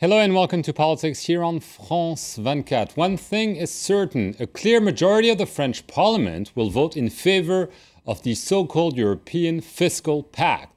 Hello and welcome to Politics here on France 24. One thing is certain, a clear majority of the French Parliament will vote in favor of the so-called European Fiscal Pact.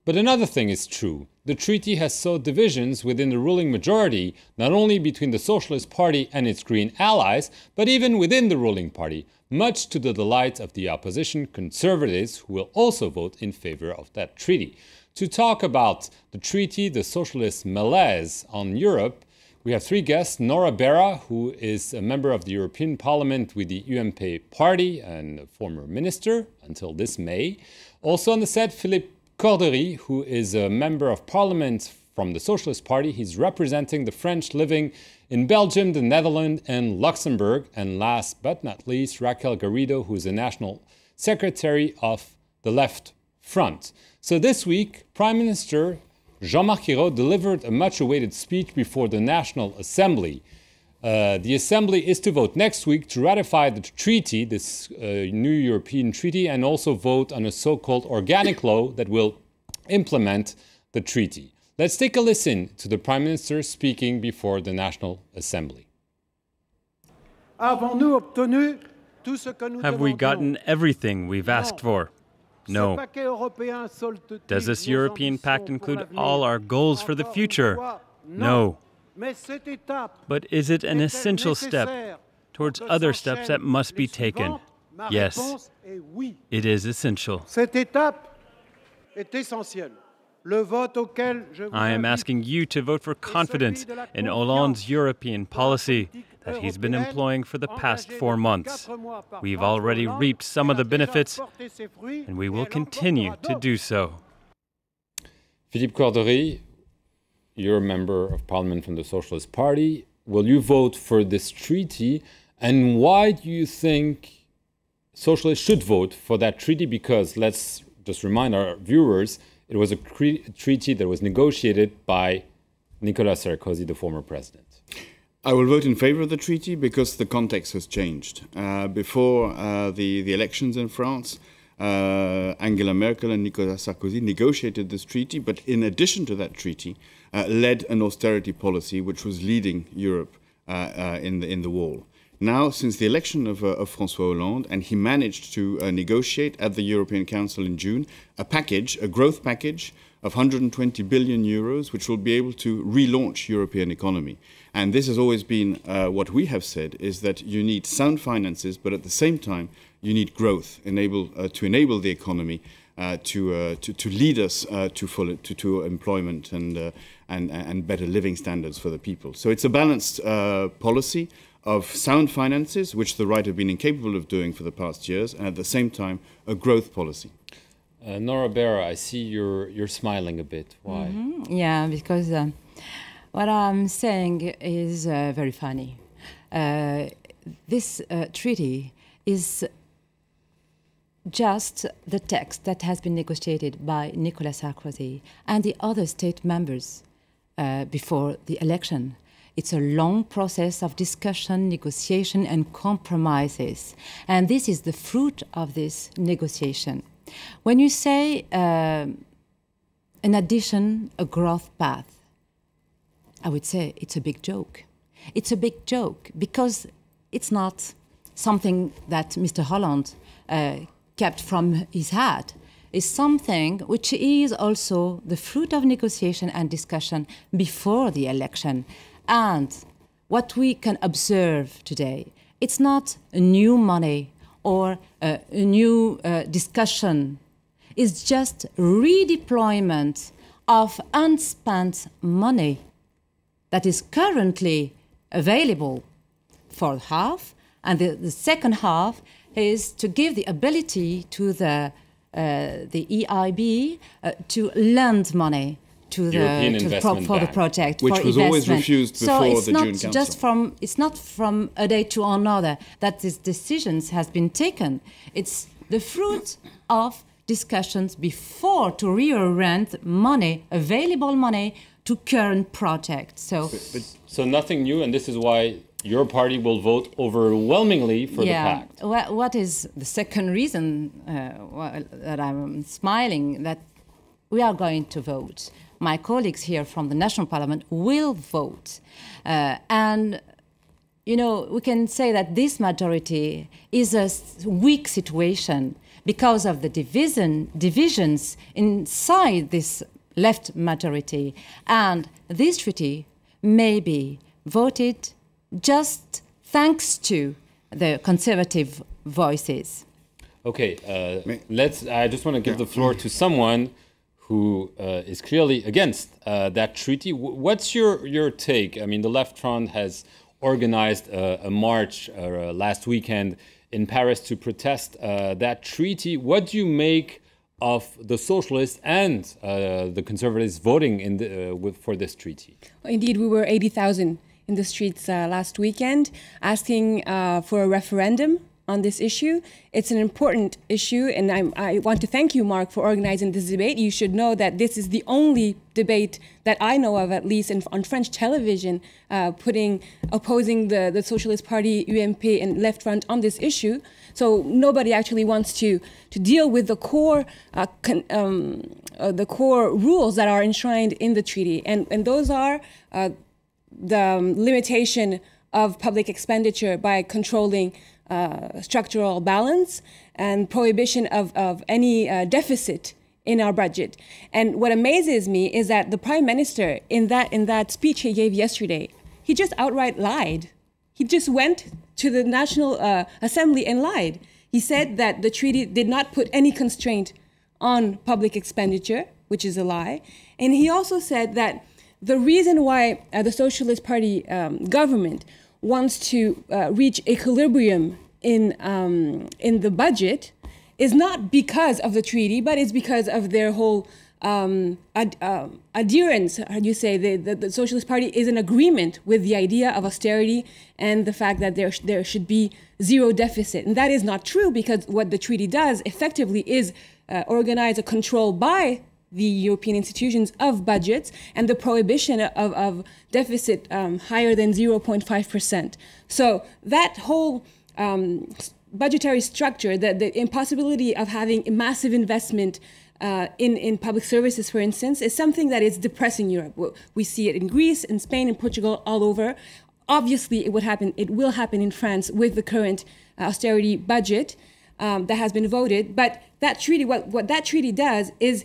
But another thing is true. The treaty has sowed divisions within the ruling majority, not only between the Socialist Party and its Green allies, but even within the ruling party, much to the delight of the opposition conservatives who will also vote in favor of that treaty. To talk about the treaty, the socialist malaise on Europe, we have three guests. Nora Berra, who is a member of the European Parliament with the UMP party and a former minister until this May. Also on the set, Philippe Cordery, who is a member of parliament from the Socialist Party. He's representing the French living in Belgium, the Netherlands, and Luxembourg. And last but not least, Raquel Garrido, who is a national secretary of the Left Front. So this week, Prime Minister Jean-Marc Ayrault delivered a much-awaited speech before the National Assembly. The Assembly is to vote next week to ratify the treaty, this new European treaty, and also vote on a so-called organic law that will implement the treaty. Let's take a listen to the Prime Minister speaking before the National Assembly. Have we gotten everything we've asked for? No. Does this European Pact include all our goals for the future? No. But is it an essential step towards other steps that must be taken? Yes, it is essential. I am asking you to vote for confidence in Hollande's European policy that he's been employing for the past 4 months. We've already reaped some of the benefits, and we will continue to do so. Philippe Cordery, you're a member of parliament from the Socialist Party. Will you vote for this treaty? And why do you think socialists should vote for that treaty? Because let's just remind our viewers, it was a treaty that was negotiated by Nicolas Sarkozy, the former president. I will vote in favor of the treaty because the context has changed. Before the elections in France, Angela Merkel and Nicolas Sarkozy negotiated this treaty, but in addition to that treaty, led an austerity policy which was leading Europe in the wall. Now, since the election of François Hollande, and he managed to negotiate at the European Council in June a growth package of 120 billion euros, which will be able to relaunch European economy. And this has always been what we have said, is that you need sound finances, but at the same time, you need growth to enable the economy to lead us to employment and better living standards for the people. So it's a balanced policy of sound finances, which the right have been incapable of doing for the past years, and at the same time, a growth policy. Nora Berra, I see you're smiling a bit. Why? Yeah, because what I'm saying is very funny. This treaty is just the text that has been negotiated by Nicolas Sarkozy and the other state members before the election. It's a long process of discussion, negotiation, and compromises. And this is the fruit of this negotiation. When you say, in addition, a growth path, I would say it's a big joke. It's a big joke because it's not something that Mr. Hollande kept from his hat. It's something which is also the fruit of negotiation and discussion before the election. And what we can observe today, it's not a new money or a new discussion. It's just redeployment of unspent money that is currently available for half, and the second half is to give the ability to the EIB to lend money to the project, which for was always refused before the June Council. So it's not from a day to another that these decisions has been taken. It's the fruit of discussions before to reorient money, available money, to current projects. So nothing new, and this is why your party will vote overwhelmingly for the pact. What is the second reason that I'm smiling, that we are going to vote? my colleagues here from the national parliament will vote. And you know, we can say that this majority is a weak situation because of the divisions inside this left majority. And this treaty may be voted just thanks to the conservative voices. Okay, I just want to give the floor to someone who is clearly against that treaty. What's your take? I mean, the Left Front has organized a march last weekend in Paris to protest that treaty. What do you make of the socialists and the conservatives voting for this treaty? Well, indeed, we were 80,000 in the streets last weekend asking for a referendum on this issue. It's an important issue, and I want to thank you, Mark, for organizing this debate. You should know that this is the only debate that I know of, at least on French television, opposing the Socialist Party, UMP, and Left Front on this issue. So nobody actually wants to deal with the core rules that are enshrined in the treaty, and those are the limitation of public expenditure by controlling structural balance and prohibition of any deficit in our budget. And what amazes me is that the Prime Minister, in that speech he gave yesterday, he just outright lied. He just went to the National Assembly and lied. He said that the treaty did not put any constraint on public expenditure, which is a lie. And he also said that the reason why the Socialist Party government wants to reach equilibrium in the budget is not because of the treaty, but it's because of their whole adherence. How do you say? The Socialist Party is in agreement with the idea of austerity and the fact that there should be zero deficit. And that is not true, because what the treaty does effectively is organize a control by the European institutions of budgets and the prohibition of deficit higher than 0.5%. So that whole budgetary structure, the impossibility of having a massive investment in public services, for instance, is something that is depressing Europe. We see it in Greece, in Spain, in Portugal, all over. Obviously, it will happen in France with the current austerity budget that has been voted. But that treaty, what that treaty does is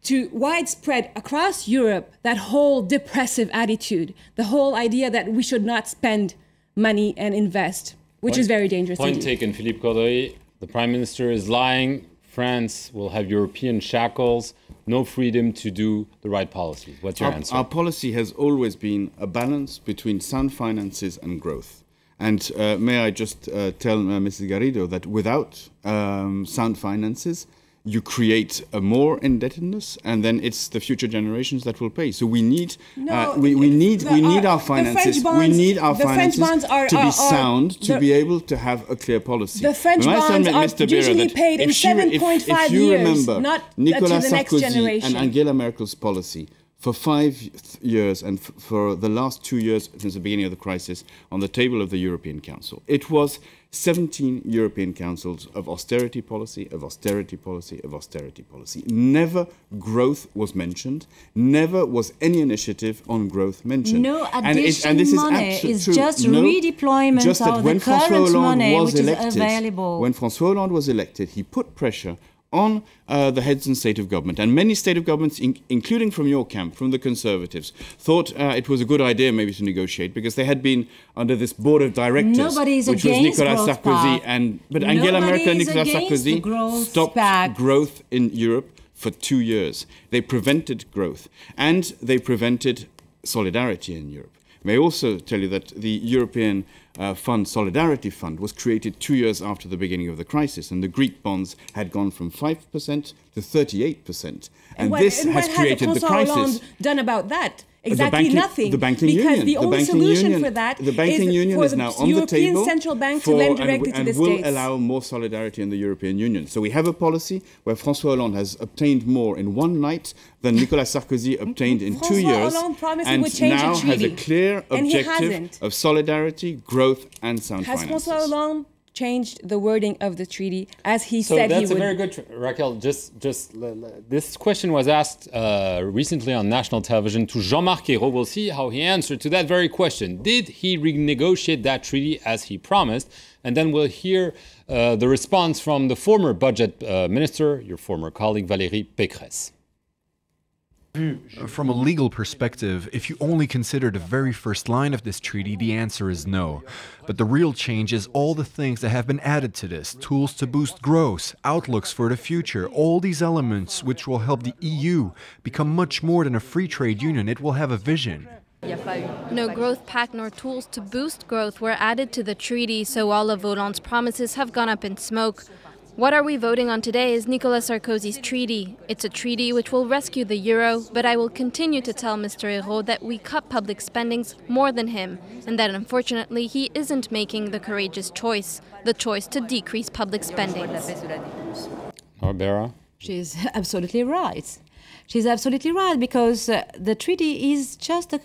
to widespread across Europe that whole depressive attitude, the whole idea that we should not spend money and invest, which is very dangerous. Point taken, Philippe Corderet. The Prime Minister is lying. France will have European shackles, no freedom to do the right policies. What's your answer? Our policy has always been a balance between sound finances and growth. And may I just tell Mrs. Garrido that without sound finances, you create a more indebtedness, and then it's the future generations that will pay. So we need we need our finances. We need our finances to be sound, to be able to have a clear policy. The French bonds are usually paid in 7.5 years, not Nicolas to the next Sarkozy generation. and Angela Merkel's policy for 5 years and for the last 2 years since the beginning of the crisis on the table of the European Council. It was 17 European councils of austerity policy, of austerity policy, of austerity policy. Never growth was mentioned. Never was any initiative on growth mentioned. No additional money is just redeployment just that of when the current François Hollande money was which elected, is available. When François Hollande was elected, he put pressure on the heads and state of government. And many state of governments, including from your camp, from the Conservatives, thought it was a good idea maybe to negotiate because they had been under this board of directors, which was Nicolas Sarkozy. But Angela Merkel and Nicolas Sarkozy stopped growth in Europe for 2 years. They prevented growth and they prevented solidarity in Europe. May I also tell you that the European Solidarity Fund was created 2 years after the beginning of the crisis, and the Greek bonds had gone from 5% to 38%. And this has created the crisis. What has done about that? Exactly nothing. The banking because union. the only solution for that the banking union is now on the table. European Central Bank to lend directly to the states. And will allow more solidarity in the European Union. So we have a policy where François Hollande has obtained more in one night than Nicolas Sarkozy obtained in 2 years. And now has a clear objective of solidarity, growth and sound finances. Has François Hollande changed the wording of the treaty as he said he would. So that's a very good, Raquel. This question was asked recently on national television to Jean-Marc Ayrault. We'll see how he answered to that very question. Did he renegotiate that treaty as he promised? And then we'll hear the response from the former budget minister, your former colleague Valérie Pécresse. From a legal perspective, if you only consider the very first line of this treaty, the answer is no. But the real change is all the things that have been added to this, tools to boost growth, outlooks for the future, all these elements which will help the EU become much more than a free trade union. It will have a vision. No growth pact nor tools to boost growth were added to the treaty, so all of Hollande's promises have gone up in smoke. What are we voting on today is Nicolas Sarkozy's treaty. It's a treaty which will rescue the euro, but I will continue to tell Mr. Ayrault that we cut public spendings more than him, and that unfortunately he isn't making the courageous choice, the choice to decrease public spending. Barbara? She's absolutely right. She's absolutely right, because the treaty is just the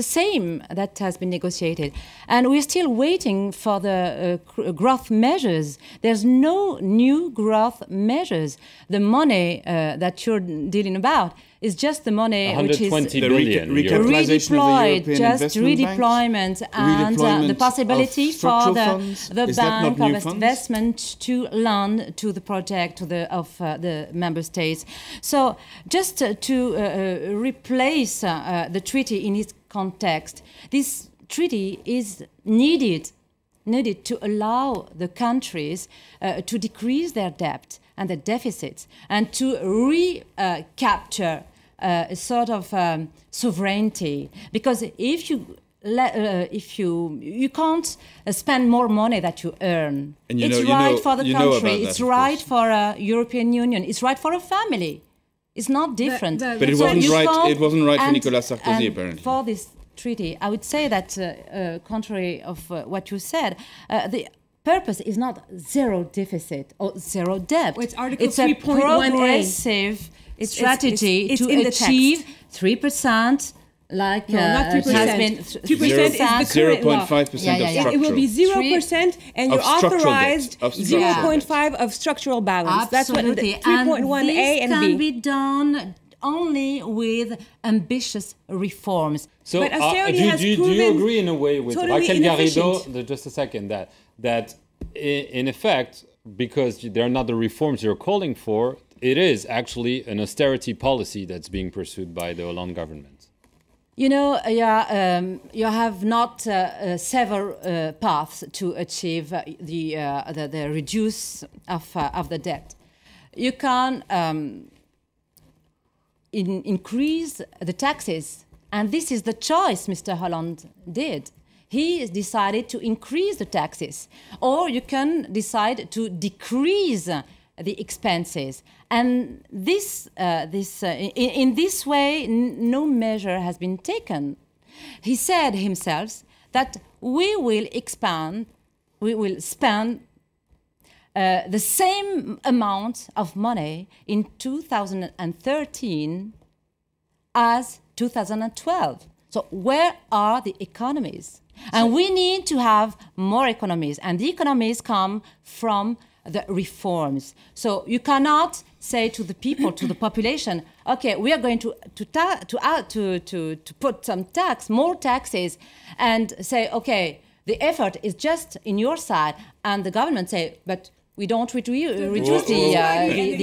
same that has been negotiated. And we're still waiting for the growth measures. There's no new growth measures. The money that you're dealing about is just the money which is redeployed, just redeployment and the possibility for the Bank of Investment to lend to the project of the member states. So just to replace the treaty in its context, this treaty is needed to allow the countries to decrease their debt and their deficits and to recapture a sort of sovereignty. Because if you can't spend more money that you earn, it's right for the country, it's right for a European Union, it's right for a family. It's not different. But it wasn't right. It wasn't right for Nicolas Sarkozy, apparently. For this treaty, I would say that, contrary of what you said, the purpose is not zero deficit or zero debt. Well, it's a progressive strategy to achieve 3%. Like not 3%. Has been 2% is the current law. 0.5% of structural. It will be 0%, and you're authorized 0.5 of structural balance. Absolutely. That's what 3.1A and B. This can be done only with ambitious reforms. So, but austerity has do you agree in a way with totally Raquel Garrido? Just a second. That in effect, because they're not the reforms you're calling for, it is actually an austerity policy that's being pursued by the Hollande government. You know, you have not several paths to achieve the reduce of the debt. You can increase the taxes, and this is the choice Mr. Hollande did. He decided to increase the taxes, or you can decide to decrease the expenses. And in this way, no measure has been taken. He said himself that we will spend the same amount of money in 2013 as 2012. So where are the economies? And we need to have more economies, and the economies come from the reforms. So you cannot say to the people, to the population, okay, we are going to put some more taxes, and say, okay, the effort is just in your side, and the government say, but we don't reduce the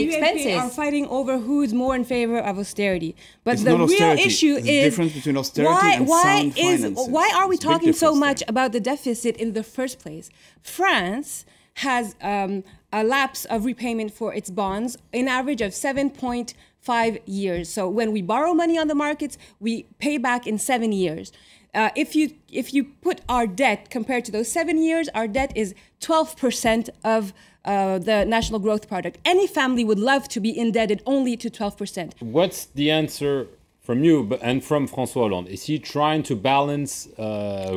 expenses. Are fighting over who's more in favor of austerity. But it's the real austerity. issue There's a difference between austerity and sound finances. Why are we talking so much there. about the deficit in the first place? France has a lapse of repayment for its bonds, an average of 7.5 years. So when we borrow money on the markets, we pay back in 7 years. If you put our debt compared to those 7 years, our debt is 12% of the national growth product. Any family would love to be indebted only to 12%. What's the answer from you and from François Hollande, is he trying to balance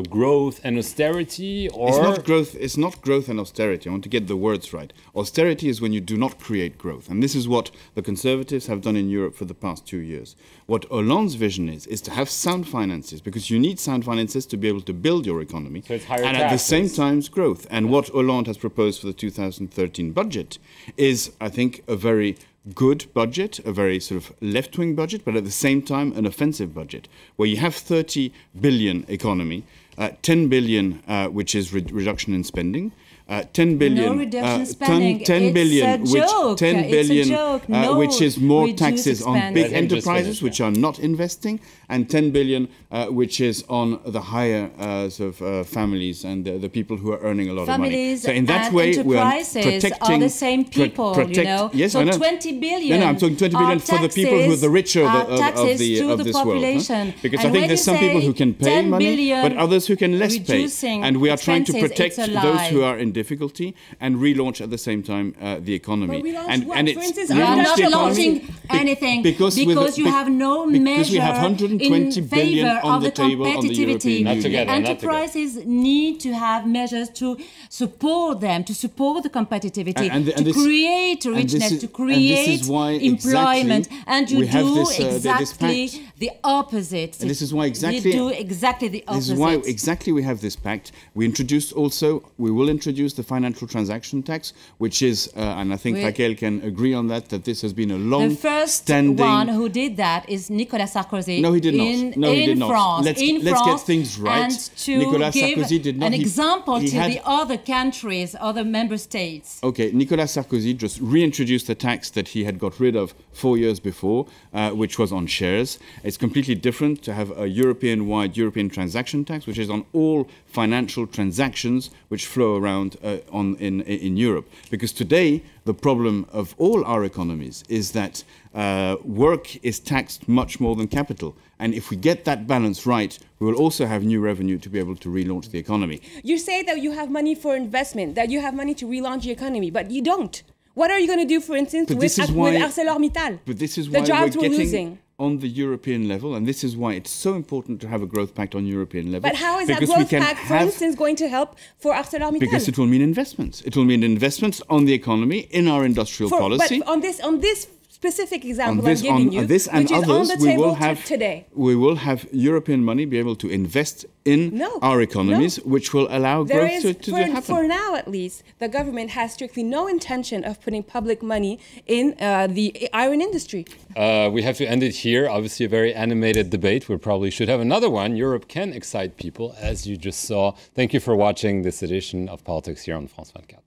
growth and austerity, or it's not growth and austerity? I want to get the words right. Austerity is when you do not create growth, and this is what the Conservatives have done in Europe for the past 2 years. What Hollande's vision is to have sound finances, because you need sound finances to be able to build your economy, so it's higher and taxes. at the same time growth. And what Hollande has proposed for the 2013 budget is, I think, a very good budget, a very sort of left-wing budget, but at the same time an offensive budget, where you have 30 billion economy, 10 billion which is reduction in spending, 10 billion, no reduction spending. 10 billion, it's a joke. 10 billion, No which is more taxes on spending. big enterprises which are not investing, and 10 billion, which is on the higher families and the people who are earning a lot of money. So in that way, we are protecting are the same people. Yes, so I know. 20 billion. No, I'm talking 20 billion for the people who are the richer of this population. World. Huh? Because I think there's some people who can pay money, but others who can less pay. And we are trying to protect those who are in difficulty and relaunch at the same time the economy. But and it's, for instance, you are not launching anything because you have no measure we have 120 billion on the table on the European Union. Enterprises need to have measures to support them, to support the competitivity, to create richness, to create employment, and you do exactly the opposite. And this is why you do exactly the opposite. This is why exactly we have this pact. We will introduce the financial transaction tax, which is, and I think Raquel can agree on that this has been a long-standing... The first one who did that is Nicolas Sarkozy. No, he did not. No, he did not. France. Let's get things right. And to Nicolas give Sarkozy did not. An example to the other countries, other member states. Okay, Nicolas Sarkozy just reintroduced a tax that he had got rid of 4 years before, which was on shares. It's completely different to have a European-wide European transaction tax, which is on all financial transactions which flow around in Europe. Because today, the problem of all our economies is that work is taxed much more than capital. And if we get that balance right, we will also have new revenue to be able to relaunch the economy. You say that you have money for investment, that you have money to relaunch the economy, but you don't. What are you going to do, for instance, with ArcelorMittal? But this is why the jobs we're we're getting losing. On the European level, and this is why it's so important to have a growth pact on European level. But how is that growth pact, for instance, going to help for ArcelorMittal? Because it will mean investments. It will mean investments on the economy in our industrial policy. But on this specific example I'm giving you, this and which is others, on the table today. We will have European money be able to invest in our economies, which will allow growth to happen. For now, at least, the government has strictly no intention of putting public money in the iron industry. We have to end it here. Obviously, a very animated debate. We probably should have another one. Europe can excite people, as you just saw. Thank you for watching this edition of Politics here on France 24.